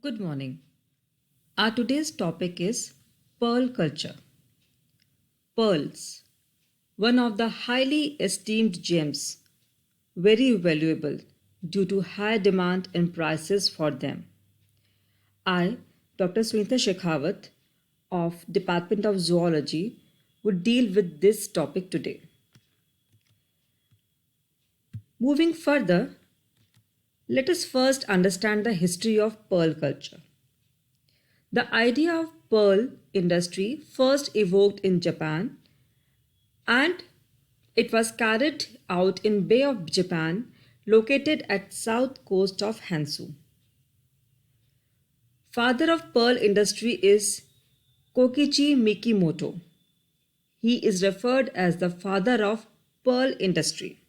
Good morning. Our today's topic is pearl culture. Pearls, one of the highly esteemed gems, very valuable due to high demand and prices for them. I, Dr. Sunita Shekhawat of Department of Zoology, would deal with this topic today. Moving further, let us first understand the history of pearl culture. The idea of pearl industry first evoked in Japan and it was carried out in Bay of Japan located at south coast of Hansu. Father of pearl industry is Kokichi Mikimoto. He is referred as the father of pearl industry.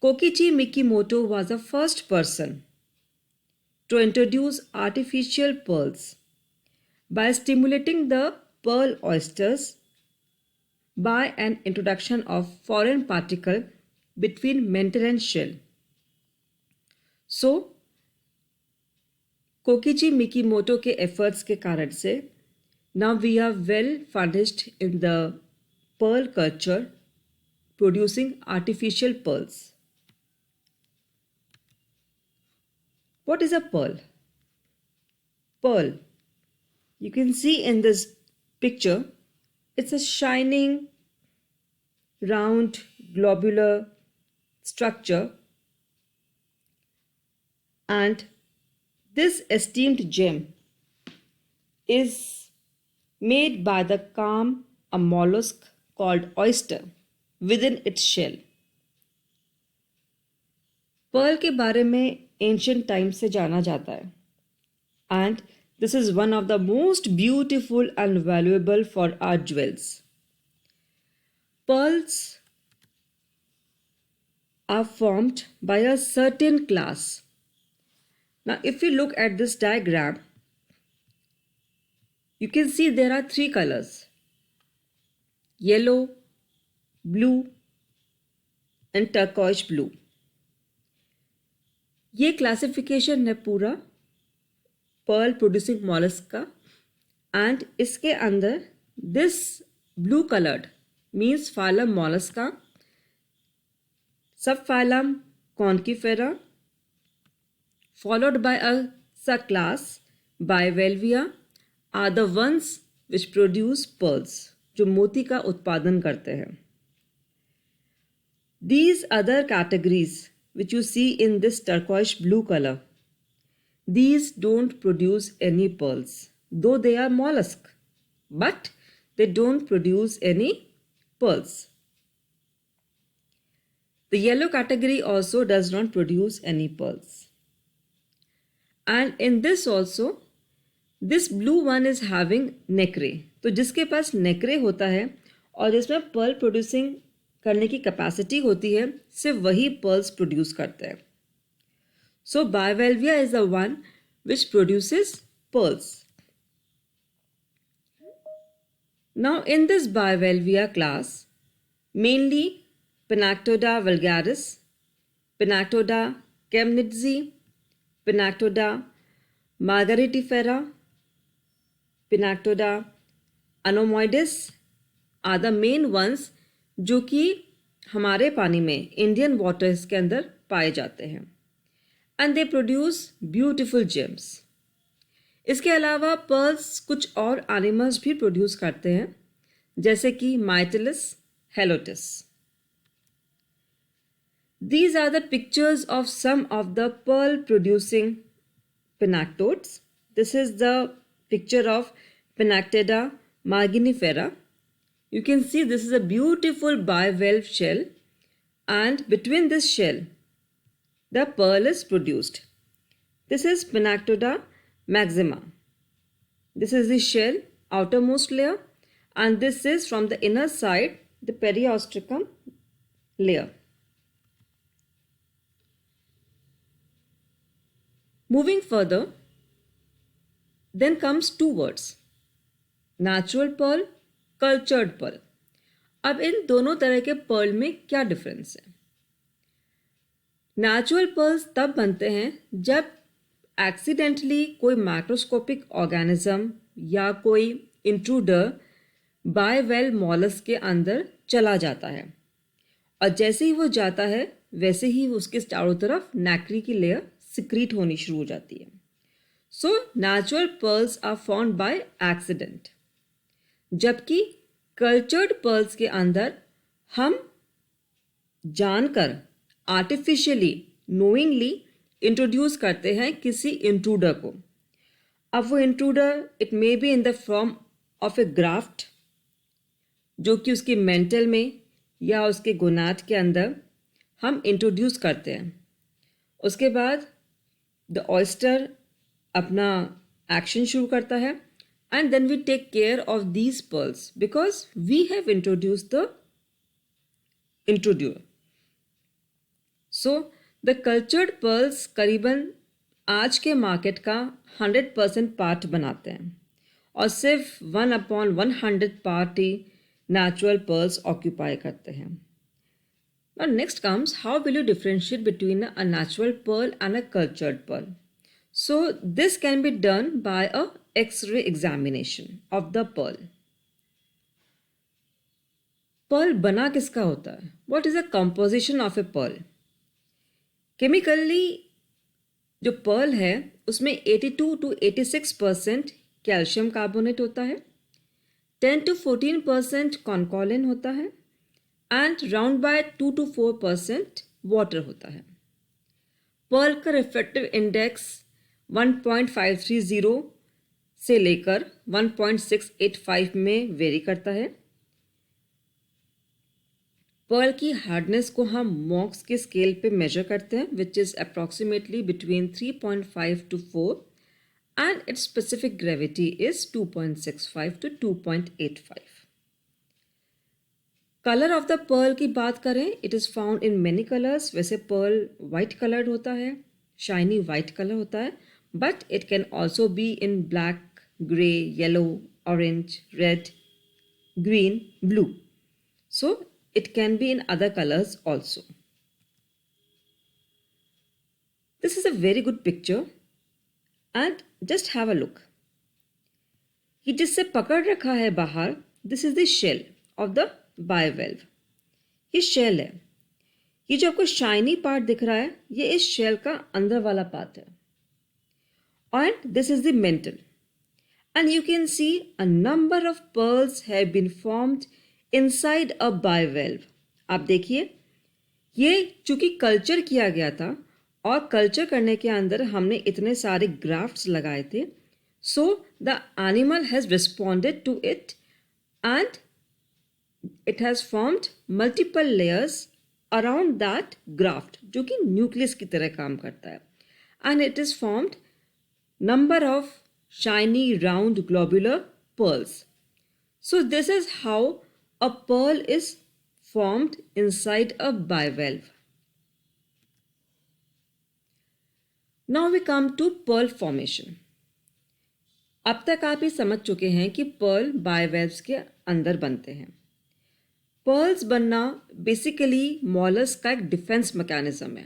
Kokichi Mikimoto was the first person to introduce artificial pearls by stimulating the pearl oysters by an introduction of foreign particle between mantle and shell. So, Kokichi Mikimoto के efforts के कारण से now we are well furnished in the pearl culture producing artificial pearls. What is a pearl? Pearl. You can see in this picture, it's a shining, round, globular structure, and this esteemed gem is made by the calm a mollusk called oyster within its shell. Pearl के बारे में ancient times से जाना जाता है and this is one of the most beautiful and valuable for our jewels. Pearls are formed by a certain class. Now, if you look at this diagram, you can see there are three colors: yellow, blue, and turquoise blue. ये classification है पूरा Perl producing mollusc का and इसके अंदर this blue coloured means phylum Mollusca, सब phylum कॉन्कीफेरा, followed by a subclass Bivalvia are the ones which produce pearls, जो मोती का उत्पादन करते हैं. These other categories which you see in this turquoise blue color, these don't produce any pearls, though they are mollusk, but they don't produce any pearls. The yellow category also does not produce any pearls. And in this also, this blue one is having नेक्रे. तो जिसके पास नेक्रे होता है और जिसमें Perl producing करने की capacity होती है सिर्फ वही पर्ल्स प्रोड्यूस करते हैं. So Bivalvia is the one which produces pearls. Now in this Bivalvia class mainly Pinactoda vulgaris, Pinactoda chemnitzi, Pinactoda margaritifera, Pinactoda anemoides are the main ones जो कि हमारे पानी में इंडियन वाटर्स के अंदर पाए जाते हैं and they produce beautiful James. इसके अलावा पर्ल्स कुछ और एनिमल्स भी प्रोड्यूस करते हैं जैसे कि माइटिलस, हेलोटिस. These are the pictures of some of the pearl producing pinactodes. This is the picture of Pinactoda marginifera. You can see this is a beautiful bivalve shell and between this shell the pearl is produced. This is Pinactoda maxima. This is the shell outermost layer and this is from the inner side the periostracum layer. Moving further, then comes two words, natural pearl, cultured pearl. अब इन दोनों तरह के Perl में क्या difference है? Natural pearls तब बनते हैं जब एक्सीडेंटली कोई माइक्रोस्कोपिक ऑर्गेनिज्म या कोई इंट्रूडर बायवेल मॉलस्क के अंदर चला जाता है, और जैसे ही वो जाता है वैसे ही उसके चारों तरफ नैक्री की लेयर सिक्रीट होनी शुरू हो जाती है. So natural pearls are found by accident, जबकि कल्चर्ड पर्ल्स के अंदर हम जानकर आर्टिफिशियली नोइंगली इंट्रोड्यूस करते हैं किसी इंट्रूडर को. अब वो intruder it may be in the form of A graft जो कि उसकी मेंटल में या उसके गोनाड के अंदर हम इंट्रोड्यूस करते हैं. उसके बाद द ऑयस्टर अपना एक्शन शुरू करता है, and then we take care of these pearls because we have introduce the introducer. So the cultured pearls करीबन आज के मार्केट का 100% पार्ट बनाते हैं, और सिर्फ 1/100 पार्ट ही नेचुरल पर्ल्स ऑक्यूपाई करते हैं. Now next comes, how will you differentiate between a natural pearl and a cultured pearl? So this can be done by a X-ray examination of the pearl. Pearl बना किसका होता है? What is the composition of a pearl? Chemically जो pearl है उसमें 82 to 86% calcium carbonate होता है, 10 to 14% कॉन्कोलिन होता है, and round bye 2 to 4% water होता है. पर्ल का रिफ्रैक्टिव इंडेक्स 1.530 से लेकर 1.685 में वेरी करता है. पर्ल की हार्डनेस को हम मॉक्स के स्केल पे मेजर करते हैं, which is approximately between 3.5 to 4, and its specific gravity is 2.65 to 2.85. Colour of the pearl की बात करें, it is found in many colours. वैसे पर्ल वाइट कलर्ड होता है, शाइनी वाइट कलर होता है, but it can also be in black, grey, yellow, orange, red, green, blue. So it can be in other colours also. This is a very good picture and just have a look. ये जिससे पकड़ रखा है बाहर, this is the shell of the bivalve. ये shell है. ये जो आपको शाइनी पार्ट दिख रहा है, ये इस शेल का अंदर वाला पार्ट है, and this is the mantle. And you can see a number of pearls have been formed inside a bivalve. आप देखिए, ये चूंकि कल्चर किया गया था, और कल्चर करने के अंदर हमने इतने सारे ग्राफ्ट्स लगाए थे, so the animal has responded to it and it has formed multiple layers around that graft जो कि न्यूक्लियस की तरह काम करता है, and it is formed number of shiny round globular pearls. So this is how a pearl is formed inside a bivalve. Now we come to pearl formation. अब तक आप ये समझ चुके हैं कि pearl bivalves के अंदर बनते हैं. पर्ल्स बनना बेसिकली मॉलस्क का एक डिफेंस मैकेनिज्म है.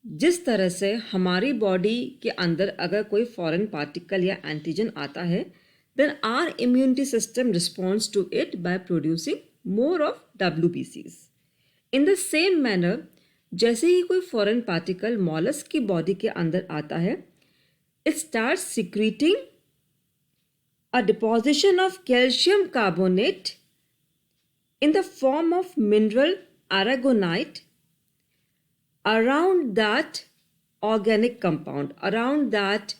जिस तरह से हमारी बॉडी के अंदर अगर कोई फॉरेन पार्टिकल या एंटीजन आता है, then our immunity system responds to it by producing more of WBCs. In the same manner, जैसे ही कोई फॉरेन पार्टिकल मॉलस्क की बॉडी के अंदर आता है, it starts secreting a deposition of calcium carbonate in the form of mineral aragonite around that organic compound, around that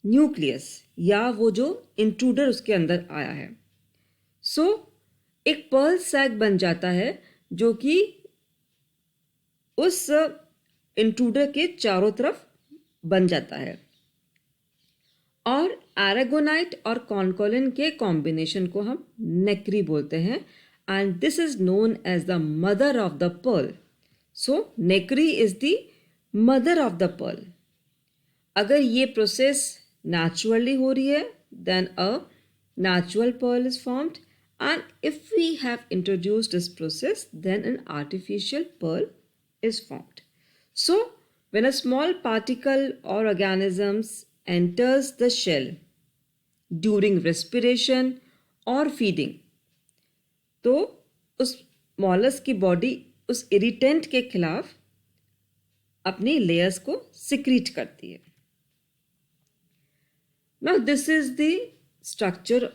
nucleus, या वो जो इंट्रूडर उसके अंदर आया है. सो एक पर्ल सैक बन जाता है जो कि उस इंट्रूडर के चारों तरफ बन जाता है, और एरागोनाइट और कॉन्कोलिन के कॉम्बिनेशन को हम नेक्री बोलते हैं, and this is known as the mother of the pearl. So nacre is the mother of the pearl. अगर ये प्रोसेस naturally हो रही है, then a natural pearl is formed, and if we have introduced this process, then an artificial pearl is formed. So When a small particle or organisms enters the shell during respiration or feeding, तो उस mollusc की body उस irritant के खिलाफ अपनी layers को secrete करती है. Now this is the structure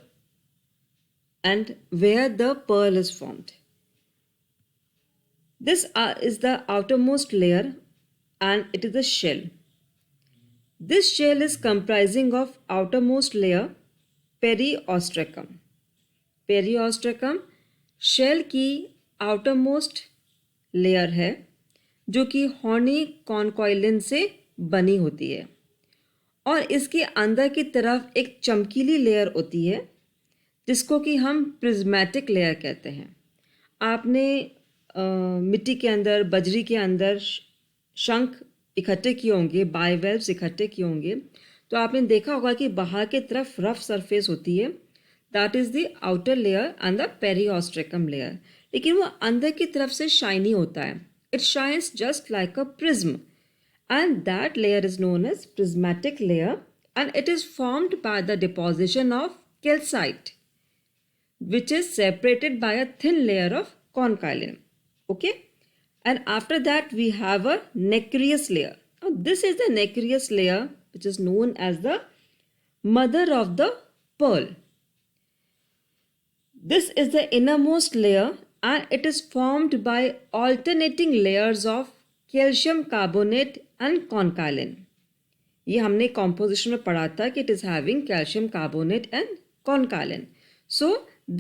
and where the pearl is formed. This is the outermost layer and it is the shell. This shell is comprising of outermost layer periostracum. Periostracum shell की outermost layer है जो कि horny conchoidin से बनी होती है और इसके अंदर की तरफ एक चमकीली लेयर होती है जिसको कि हम प्रिज्मेटिक लेयर कहते हैं. आपने मिट्टी के अंदर, बजरी के अंदर शंख इकट्ठे किए होंगे, बाइवेल्व्स इकट्ठे किए होंगे, तो आपने देखा होगा कि बाहर की तरफ रफ सरफेस होती है, that is the outer layer and the periostracum layer. लेकिन वो अंदर की तरफ से शाइनी होता है. It shines just like a prism and that layer is known as prismatic layer and it is formed by the deposition of calcite which is separated by a thin layer of conchiolin. Okay, and after that we have a nacreous layer. Now this is the nacreous layer which is known as the mother of the pearl. This is the innermost layer and it is formed by alternating layers of calcium carbonate and conchiolin. ये हमने composition में पढ़ा था कि it is having calcium carbonate and conchiolin. So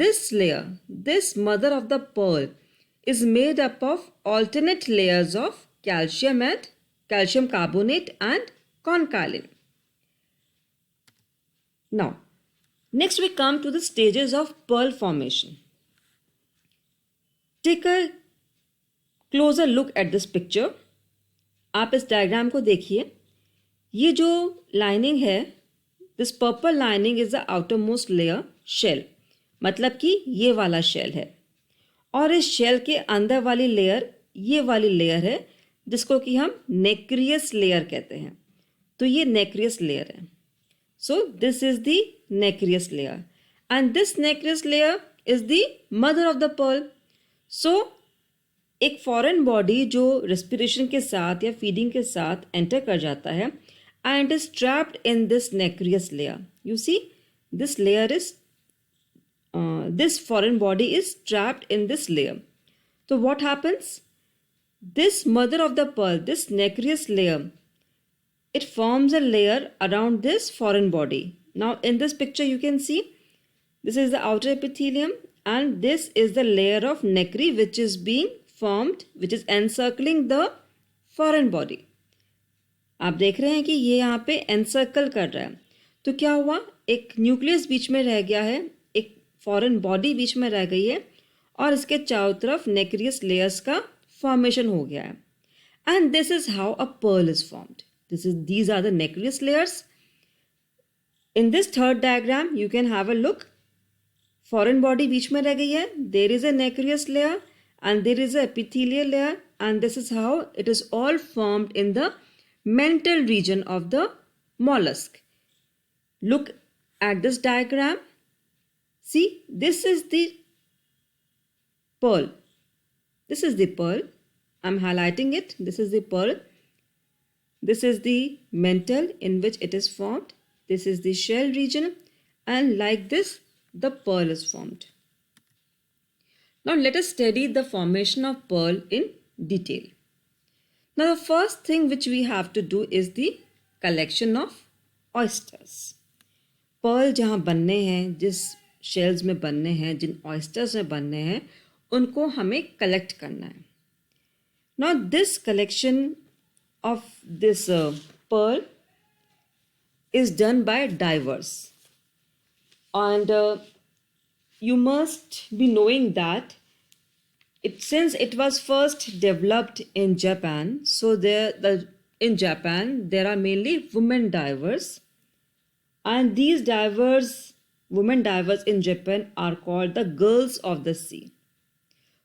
this layer, this mother of the pearl is made up of alternate layers of calcium carbonate and conchiolin. Now, next we come to the stages of pearl formation. Take a closer look at this picture. आप इस diagram को देखिए. ये जो lining है, this purple lining is the outermost layer shell, मतलब कि ये वाला शेल है. और इस शेल के अंदर वाली लेयर ये वाली लेयर है जिसको कि हम नेक्रियस लेयर कहते हैं. तो ये नेक्रियस लेयर है. So this is the nacreous layer and this nacreous layer is the mother of the pearl. So एक फॉरेन बॉडी जो रेस्पिरेशन के साथ या फीडिंग के साथ एंटर कर जाता है and is trapped in this nacreous layer. You see this layer is this foreign body is trapped in this layer. So what happens? This mother of the pearl, this nacreous layer, it forms a layer around this foreign body. Now in this picture you can see this is the outer epithelium and this is the layer of nacre which is being formed, which is encircling the foreign body. आप देख रहे हैं कि ये यहाँ पे encircle कर रहा है. तो क्या हुआ, एक न्यूक्लियस बीच में रह गया है, एक फॉरेन बॉडी बीच में रह गई है और इसके चारों तरफ नेक्रियस लेयर्स का फॉर्मेशन हो गया है. And this is how a pearl is formed. These are the nacreous layers. In this third diagram you can have a look. Foreign body बीच में रह गई है, there is a nacreous layer and there is a epithelial layer and this is how it is all formed in the mantle region of the mollusk. Look at this diagram. See, this is the pearl. This is the pearl. I'm highlighting it. This is the pearl. This is the mantle in which it is formed. This is the shell region and like this the pearl is formed. Now let us study the formation of pearl in detail. Now the first thing which we have to do is the collection of oysters. Pearl जहाँ बनने हैं, जिस shells में बनने हैं, जिन oysters में बनने हैं, उनको हमें collect करना है. Now this collection of this pearl is done by divers. And you must be knowing that since it was first developed in Japan, so in Japan there are mainly women divers, and these women divers in Japan are called the girls of the sea.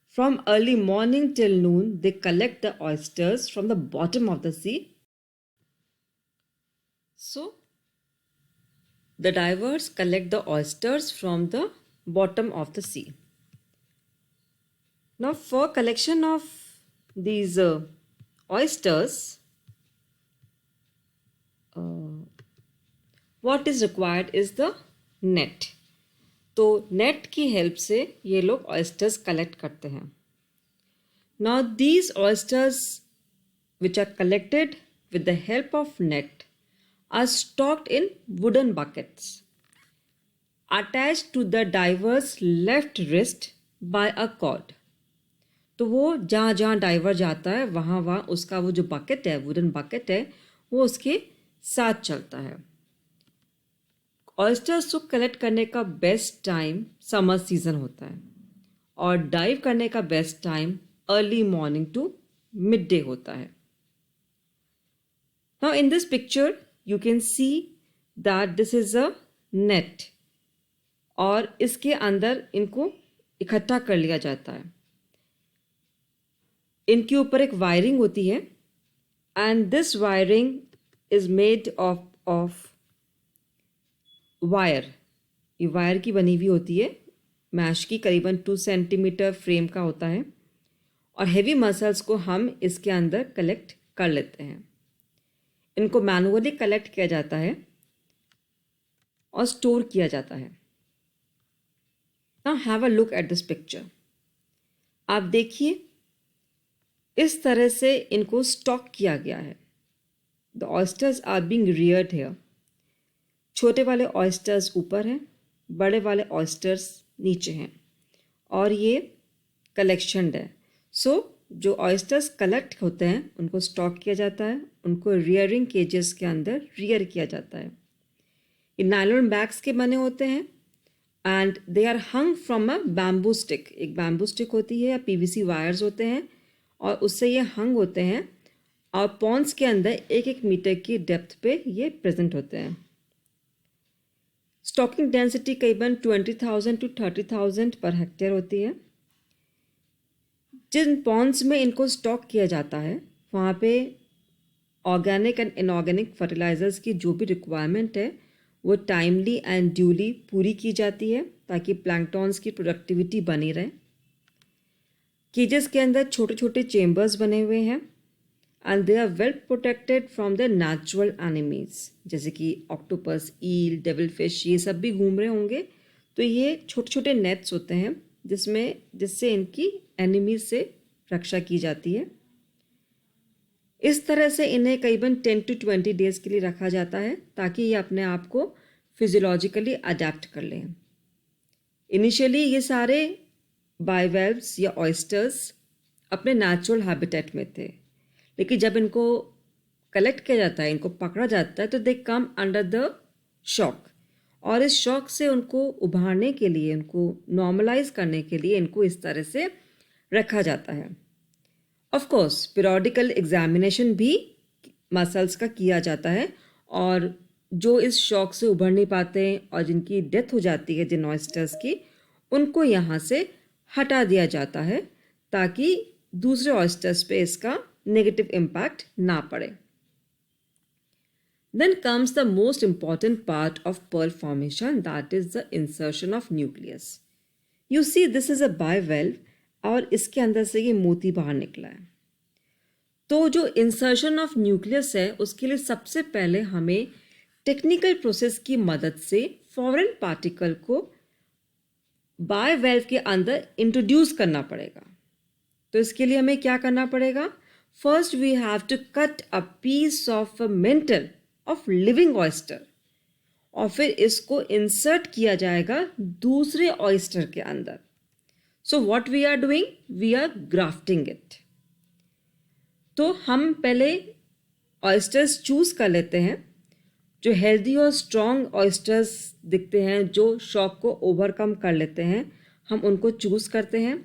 From early morning till noon, they collect the oysters from the bottom of the sea So the divers collect the oysters from the bottom of the sea. Now for collection of these oysters, what is required is the net. तो net की help से ये लोग oysters collect करते हैं. Now these oysters which are collected with the help of net are stocked in wooden buckets attached to the diver's left wrist by a cord. तो वो जहाँ जहाँ डाइवर जाता है वहाँ वहाँ उसका वो जो बकेट है, वुडन बकेट है, वो उसके साथ चलता है. ऑयस्टर्स को कलेक्ट करने का बेस्ट टाइम समर सीजन होता है और डाइव करने का best time early morning to midday होता है. Now in this picture you can see that this is a net और इसके अंदर इनको इकट्ठा कर लिया जाता है. इनके ऊपर एक वायरिंग होती है and this wiring is made of wire. ये वायर की बनी हुई होती है, मैश की, करीबन 2 सेंटीमीटर फ्रेम का होता है और हेवी मसल्स को हम इसके अंदर कलेक्ट कर लेते हैं. इनको मैनुअली कलेक्ट किया जाता है और स्टोर किया जाता है. Now have a look at this picture. आप देखिए इस तरह से इनको स्टॉक किया गया है. The oysters are being reared here. छोटे वाले ऑयस्टर्स ऊपर हैं, बड़े वाले ऑयस्टर्स नीचे हैं और ये कलेक्शनड है. सो जो ऑयस्टर्स कलेक्ट होते हैं उनको स्टॉक किया जाता है, उनको रियरिंग केजेस के अंदर रियर किया जाता है. ये नायलॉन बैग्स के बने होते हैं and they are hung from a bamboo stick. एक बैम्बू स्टिक होती है या पीवीसी वायर्स होते हैं और उससे ये हंग होते हैं और पॉन्ड्स के अंदर 1-1 मीटर की डेप्थ पे ये प्रेजेंट होते हैं. स्टॉकिंग डेंसिटी करीबन 20,000 to 30,000 पर हेक्टेयर होती है. जिन पॉन्ड्स में इनको स्टॉक किया जाता है वहाँ पे ऑर्गेनिक एंड इनऑर्गेनिक फर्टिलाइजर्स की जो भी रिक्वायरमेंट है वो टाइमली एंड ड्यूली पूरी की जाती है ताकि प्लैंक्टॉन्स की प्रोडक्टिविटी बनी रहे. केजेस के अंदर छोटे छोटे चेम्बर्स बने हुए हैं and they are well protected from the natural enemies, जैसे कि ऑक्टोपस, ईल, डेविल फिश, ये सब भी घूम रहे होंगे. तो ये छोटे छोटे नेट्स होते हैं जिससे इनकी एनिमीज से रक्षा की जाती है. इस तरह से इन्हें करीबन 10 to 20 डेज के लिए रखा जाता है ताकि ये अपने आप को फिजियोलॉजिकली अडेप्ट कर लें. इनिशियली ये सारे बाइवेल्व्स या ऑयस्टर्स अपने नेचुरल हैबिटेट में थे, लेकिन जब इनको कलेक्ट किया जाता है, इनको पकड़ा जाता है, तो दे कम अंडर द शॉक और इस शॉक से उनको उभारने के लिए, उनको नॉर्मलाइज करने के लिए इनको इस तरह से रखा जाता है. ऑफ कोर्स पीरियोडिकल एग्जामिनेशन भी मसल्स का किया जाता है और जो इस शॉक से उभर नहीं पाते हैं और जिनकी डेथ हो जाती है, जिन ऑयस्टर्स की, उनको यहाँ से हटा दिया जाता है ताकि दूसरे ऑयस्टर्स पे इसका नेगेटिव इम्पैक्ट ना पड़े. Then comes the most important part of pearl formation, that is the insertion of nucleus. You see this is a bivalve और इसके अंदर से ये मोती बाहर निकला है. तो जो इंसर्शन ऑफ न्यूक्लियस है उसके लिए सबसे पहले हमें टेक्निकल प्रोसेस की मदद से फॉरेन पार्टिकल को बायवेल्व के अंदर इंट्रोड्यूस करना पड़ेगा. तो इसके लिए हमें क्या करना पड़ेगा? First we have to cut a piece of a mantle of living oyster और फिर इसको इंसर्ट किया जाएगा दूसरे ऑयस्टर के अंदर. So what we are doing, we are grafting it. तो हम पहले ऑयस्टर्स चूज कर लेते हैं जो हेल्दी और स्ट्रॉन्ग ऑयस्टर्स दिखते हैं, जो शॉक को ओवरकम कर लेते हैं, हम उनको चूज करते हैं.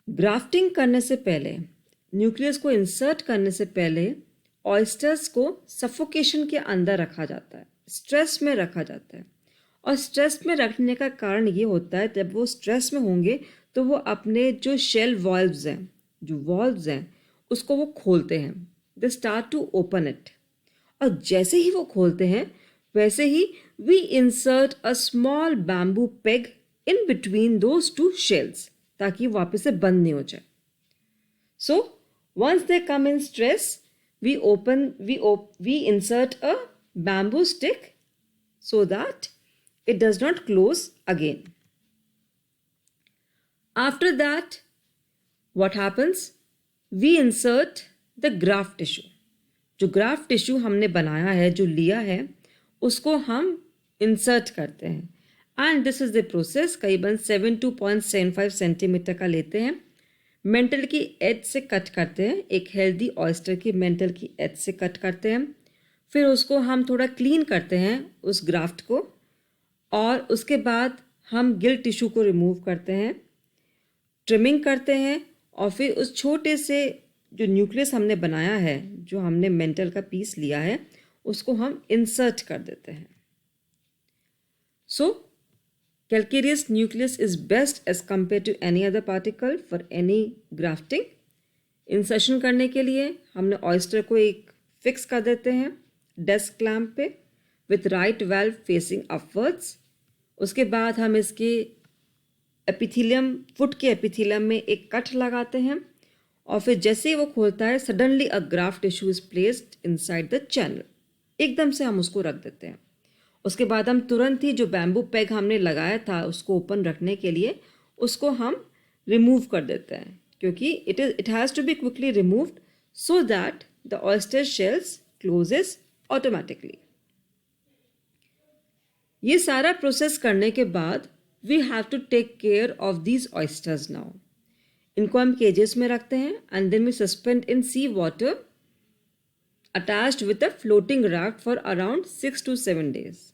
ग्राफ्टिंग करने से पहले, न्यूक्लियस को इंसर्ट करने से पहले ऑयस्टर्स को सफोकेशन के अंदर रखा जाता है, स्ट्रेस में रखा जाता है. और स्ट्रेस में रखने का कारण ये होता है जब वो स्ट्रेस में होंगे तो वो अपने जो शेल वॉल्व्स हैं, उसको वो खोलते हैं. They start to open it. और जैसे ही वो खोलते हैं वैसे ही we insert a small bamboo peg in between those two shells, ताकि वापस से बंद नहीं हो जाए. So once they come in stress, we insert a bamboo stick so that it does not close again. After that, what happens? We insert the graft tissue. जो graft tissue हमने बनाया है, जो लिया है, उसको हम insert करते हैं. And this is the process. करीबन 7 to 0.75 सेंटीमीटर का लेते हैं. मेंटल की एज से कट करते हैं. एक हेल्दी ऑयस्टर की मेंटल की एज से कट करते हैं. फिर उसको हम थोड़ा क्लीन करते हैं उस ग्राफ्ट को, और उसके बाद हम गिल टिश्यू को रिमूव करते हैं, ट्रिमिंग करते हैं, और फिर उस छोटे से जो न्यूक्लियस हमने बनाया है, जो हमने मेंटल का पीस लिया है, उसको हम इंसर्ट कर देते हैं. सो calcareous nucleus is best as compared to any other particle for any grafting. Insertion करने के लिए हमने ऑयस्टर को एक फिक्स कर देते हैं डेस्क क्लैम्प पे with right valve facing upwards. उसके बाद हम इसके एपिथेलियम, फुट के एपिथेलियम में एक कट लगाते हैं, और फिर जैसे ही वो खोलता है suddenly a graft tissue is placed inside the channel. एकदम से हम उसको रख देते हैं. उसके बाद हम तुरंत ही जो बैम्बू पैग हमने लगाया था उसको ओपन रखने के लिए, उसको हम रिमूव कर देते हैं, क्योंकि it has to be quickly removed so that the oyster shells closes automatically. ये सारा प्रोसेस करने के बाद we have to take care of these oysters now. इनको हम केजेस में रखते हैं and then we suspend in sea water attached with a floating raft for around 6 to 7 days.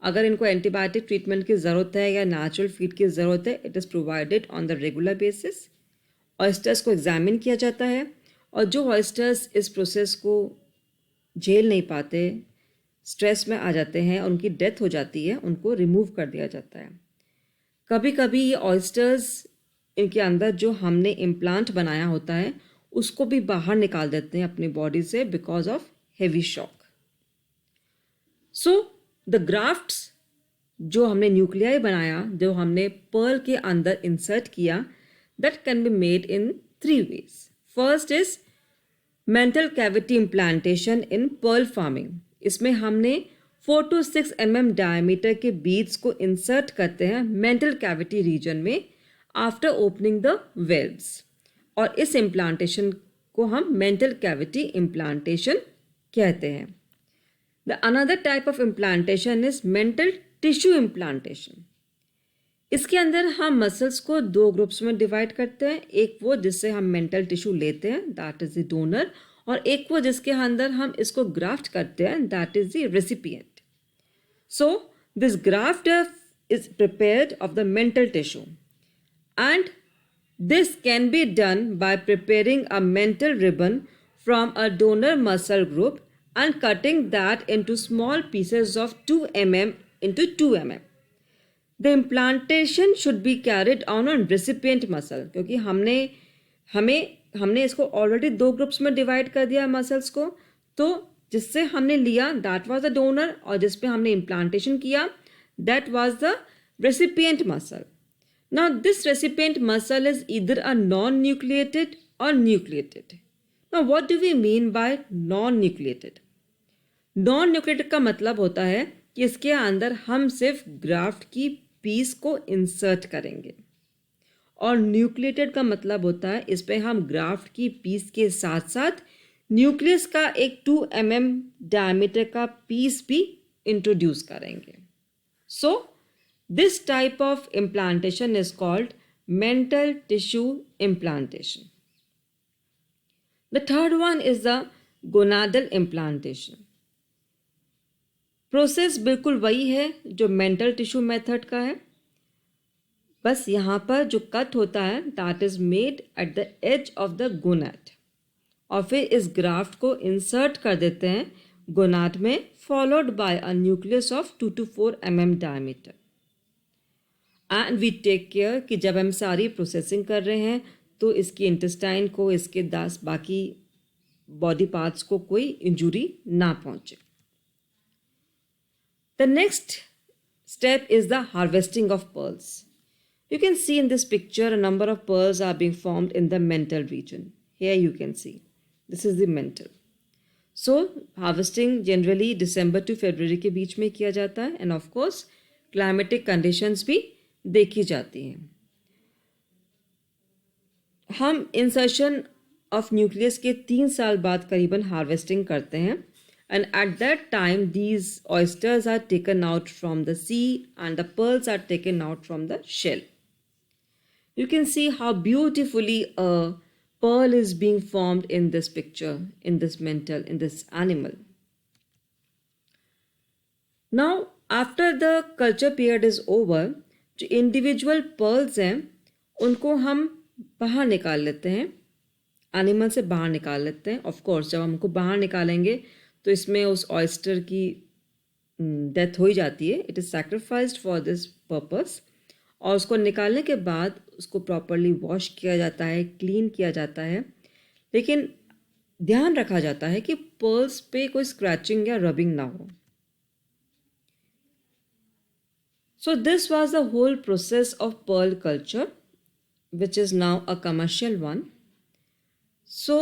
अगर इनको एंटीबायोटिक ट्रीटमेंट की ज़रूरत है या नेचुरल फीड की ज़रूरत है, it is provided on the regular basis. Oysters को एग्जामिन किया जाता है, और जो ऑयस्टर्स इस प्रोसेस को झेल नहीं पाते, स्ट्रेस में आ जाते हैं, उनकी डेथ हो जाती है, उनको रिमूव कर दिया जाता है. कभी कभी ये ऑयस्टर्स, इनके अंदर जो हमने इम्प्लांट बनाया होता है उसको भी बाहर निकाल देते हैं अपनी बॉडी से because of heavy shock. So the grafts जो हमने न्यूक्लियाई बनाया, जो हमने पर्ल के अंदर इंसर्ट किया, that can be made in 3 ways. First is mantle cavity implantation in pearl farming. इसमें हमने 4 to 6 mm डायमीटर के बीड्स को इंसर्ट करते हैं मेंटल कैविटी रीजन में आफ्टर ओपनिंग द वेल्व्स, और इस इम्प्लांटेशन को हम मेंटल कैविटी इम्प्लांटेशन कहते हैं. The another type of implantation is mental tissue implantation. इसके अंदर हम मसल्स को 2 ग्रुप्स में डिवाइड करते हैं. एक वो जिससे हम मेंटल टिश्यू लेते हैं, दैट इज द डोनर, और एक वो जिसके अंदर हम इसको ग्राफ्ट करते हैं, that is the recipient. So this graft is prepared of the mental tissue, and this can be done by preparing a mental ribbon from a donor muscle group and cutting that into small pieces of 2 mm into 2 mm. The implantation should be carried on recipient muscle, क्योंकि हमने इसको already 2 groups में divide कर दिया muscles को. तो जिससे हमने लिया दैट वाज द डोनर, और जिस पे हमने इम्प्लांटेशन किया that was the recipient muscle. Now this recipient muscle is either a non-nucleated or nucleated. Now what do we mean by non-nucleated? Non-nucleated का मतलब होता है कि इसके अंदर हम सिर्फ ग्राफ्ट की पीस को इंसर्ट करेंगे, और न्यूक्लिएटेड का मतलब होता है इस पे हम ग्राफ्ट की पीस के साथ साथ न्यूक्लियस का एक 2 mm डायमीटर का पीस भी इंट्रोड्यूस करेंगे. सो this type of implantation is called mental tissue implantation. The third one is the gonadal implantation. Process बिल्कुल वही है जो मेंटल टिश्यू मेथड का है, बस यहाँ पर जो कट होता है that is made at the edge of the gonad, और फिर इस ग्राफ्ट को इंसर्ट कर देते हैं गोनाड में, followed by a nucleus of 2 to 4 mm diameter. And we take care कि जब हम सारी प्रोसेसिंग कर रहे हैं तो इसकी इंटेस्टाइन को, इसके बाकी बॉडी पार्ट्स को कोई इंजुरी ना पहुंचे. The next step is the harvesting of pearls. You can see in this picture a number of pearls are being formed in the mantle region. Here you can see. This is the mantle. So harvesting generally December to February के बीच में किया जाता है and of course climatic conditions भी देखी जाती हैं. हम इंसर्शन ऑफ न्यूक्लियस के 3 साल बाद करीबन हार्वेस्टिंग करते हैं and at that time these oysters are taken out from the sea and the pearls are taken out from the shell. You can see how beautifully a pearl is being formed in this picture, in this mantle, in this animal. Now after the culture period is over, जो individual pearls हैं उनको हम बाहर निकाल लेते हैं, animal से बाहर निकाल लेते हैं. ऑफ कोर्स जब हम उनको बाहर निकालेंगे तो इसमें उस ऑयस्टर की डेथ हो ही जाती है. It is sacrificed for this purpose. और उसको निकालने के बाद उसको प्रॉपरली वॉश किया जाता है, क्लीन किया जाता है. लेकिन ध्यान रखा जाता है कि पर्ल्स पे कोई स्क्रैचिंग या रबिंग ना हो. So this was the whole process of pearl culture which is now a commercial one. So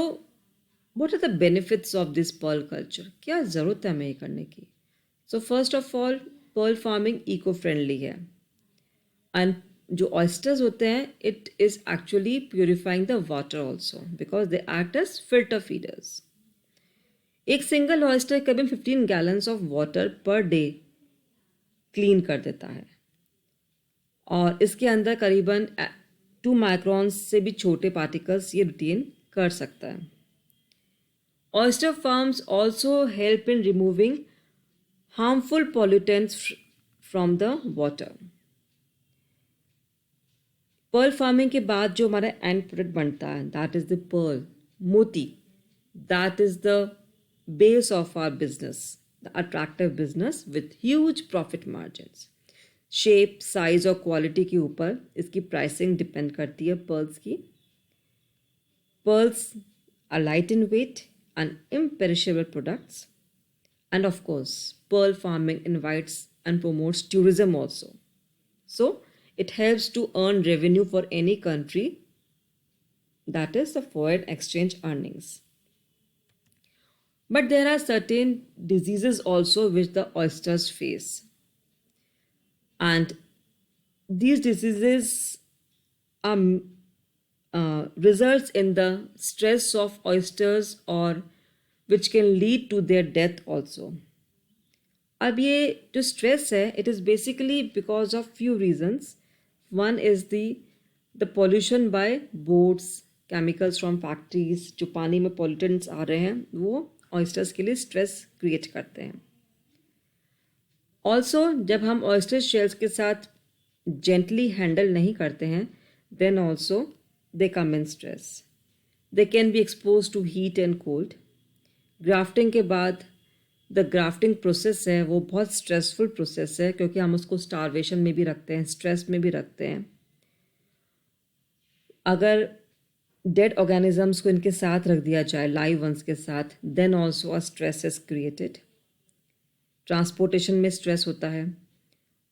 what are the benefits of this pearl culture? क्या ज़रूरत है हमें ये करने की? So first of all, pearl farming eco-friendly है. And जो oysters होते हैं, it is actually purifying the water also because they act as filter feeders. एक single oyster करीबन 15 gallons of water per day clean कर देता है. और इसके अंदर करीबन 2 माइक्रॉन्स से भी छोटे पार्टिकल्स ये रिटेन कर सकता है. Oyster farms also help in removing harmful pollutants from the water. Pearl farming के बाद जो हमारा एंड प्रोडक्ट बनता है, दैट इज द पर्ल मोती. That is the base of our business, the attractive business with huge profit margins. Shape, size और quality के ऊपर इसकी प्राइसिंग डिपेंड करती है पर्ल्स की. Pearls are light in weight and imperishable products. And of course pearl farming invites and promotes tourism also. So it helps to earn revenue for any country, that is the foreign exchange earnings. But there are certain diseases also which the oysters face. And these diseases results in the stress of oysters or which can lead to their death also. अब ये जो stress है, it is basically because of few reasons. One is the pollution by boats, chemicals from factories. जो पानी में pollutants आ रहे हैं वो oysters के लिए stress create करते हैं. ऑल्सो जब हम ऑयस्टर शेल्स के साथ जेंटली हैंडल नहीं करते हैं, then also they come in stress. They can be expose to heat and cold. Grafting के बाद द ग्राफ्टिंग प्रोसेस है वो बहुत स्ट्रेसफुल प्रोसेस है क्योंकि हम उसको स्टारवेशन में भी रखते हैं, स्ट्रेस में भी रखते हैं. अगर डेड ऑर्गेनिजम्स को इनके साथ रख दिया जाए लाइव वंस के साथ, then also a stress is created. Transportation में स्ट्रेस होता है.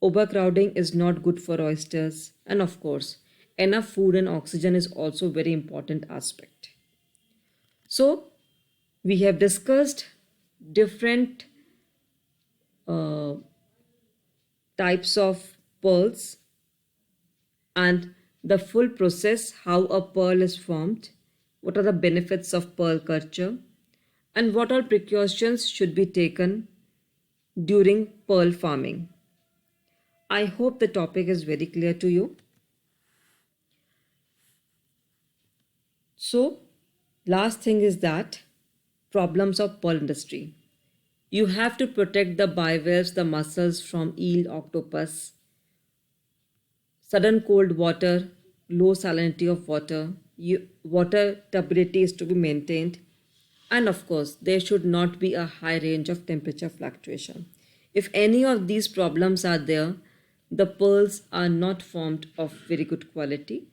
Overcrowding is not good for oysters. And of course enough food and oxygen is also very important aspect. So we have discussed different types of pearls and the full process, how a pearl is formed, what are the benefits of pearl culture, and what all precautions should be taken during pearl farming. I hope the topic is very clear to you. So, last thing is that problems of pearl industry. You have to protect the bivalves, the mussels from eel, octopus, sudden cold water, low salinity of water, water turbidity is to be maintained, and of course, there should not be a high range of temperature fluctuation. If any of these problems are there, the pearls are not formed of very good quality.